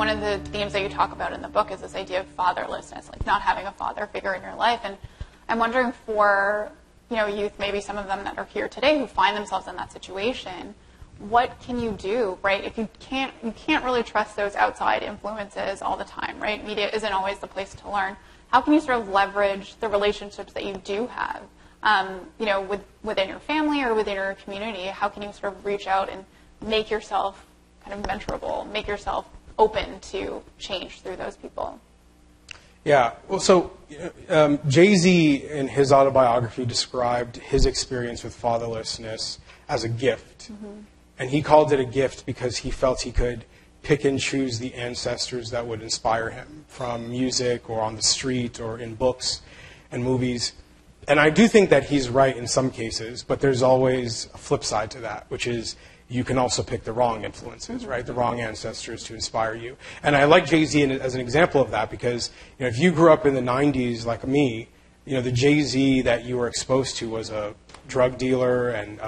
one of the themes that you talk about in the book is this idea of fatherlessness, like not having a father figure in your life. And I'm wondering for, youth, maybe some of them that are here today who find themselves in that situation, what can you do, right? If you can't really trust those outside influences all the time, right? Media isn't always the place to learn. How can you sort of leverage the relationships that you do have, within your family or within your community? How can you sort of reach out and make yourself kind of mentorable, make yourself open to change through those people? Yeah, well, so Jay-Z in his autobiography described his experience with fatherlessness as a gift. Mm-hmm. And he called it a gift because he felt he could pick and choose the ancestors that would inspire him from music or on the street or in books and movies. And I do think that he's right in some cases, but there's always a flip side to that, which is you can also pick the wrong influences, right? The wrong ancestors to inspire you. And I like Jay-Z as an example of that because, if you grew up in the 90s like me, the Jay-Z that you were exposed to was a drug dealer and,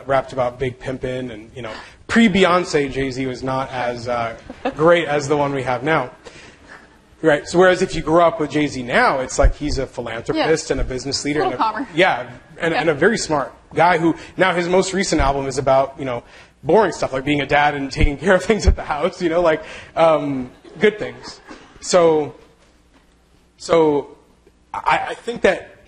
rapped about Big Pimpin'. And, pre-Beyonce Jay-Z was not as great as the one we have now. Right. So whereas if you grew up with Jay-Z now, it's like he's a philanthropist and a business leader. And a very smart guy who now his most recent album is about, boring stuff like being a dad and taking care of things at the house, good things. So I think that,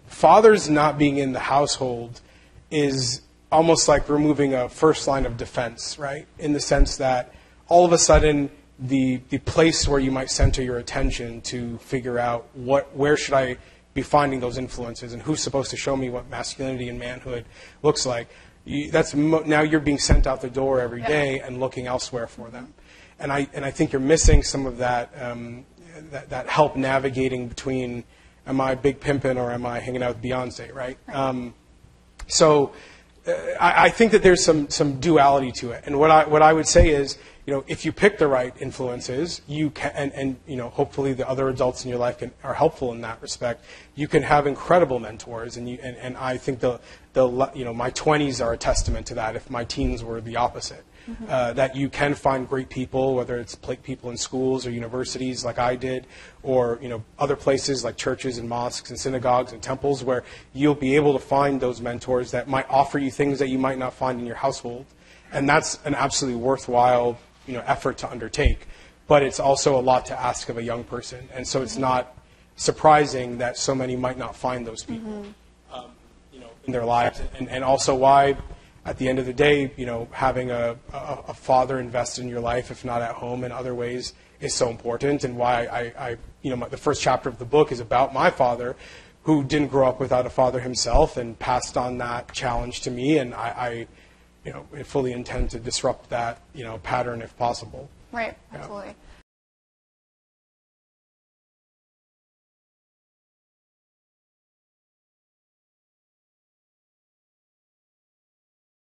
fathers not being in the household is almost like removing a first line of defense, right? In the sense that all of a sudden the place where you might center your attention to figure out where should I be finding those influences and who's supposed to show me what masculinity and manhood looks like. Now you're being sent out the door every day and looking elsewhere for them. And I think you're missing some of that that help navigating between am I Big Pimpin' or am I hanging out with Beyonce, right? I think that there's some duality to it. And what I would say is, if you pick the right influences, you can, and hopefully the other adults in your life are helpful in that respect. You can have incredible mentors, and I think my 20s are a testament to that. If my teens were the opposite, that you can find great people, whether it's people in schools or universities like I did, or other places like churches and mosques and synagogues and temples, where you'll be able to find those mentors that might offer you things that you might not find in your household, and that's an absolutely worthwhile effort to undertake, but it's also a lot to ask of a young person, and so it's not surprising that so many might not find those people, in their lives, and also why, at the end of the day, having a father invested in your life, if not at home in other ways, is so important, and why the first chapter of the book is about my father, who didn't grow up without a father himself, and passed on that challenge to me, and I fully intend to disrupt that, pattern if possible. Right, absolutely.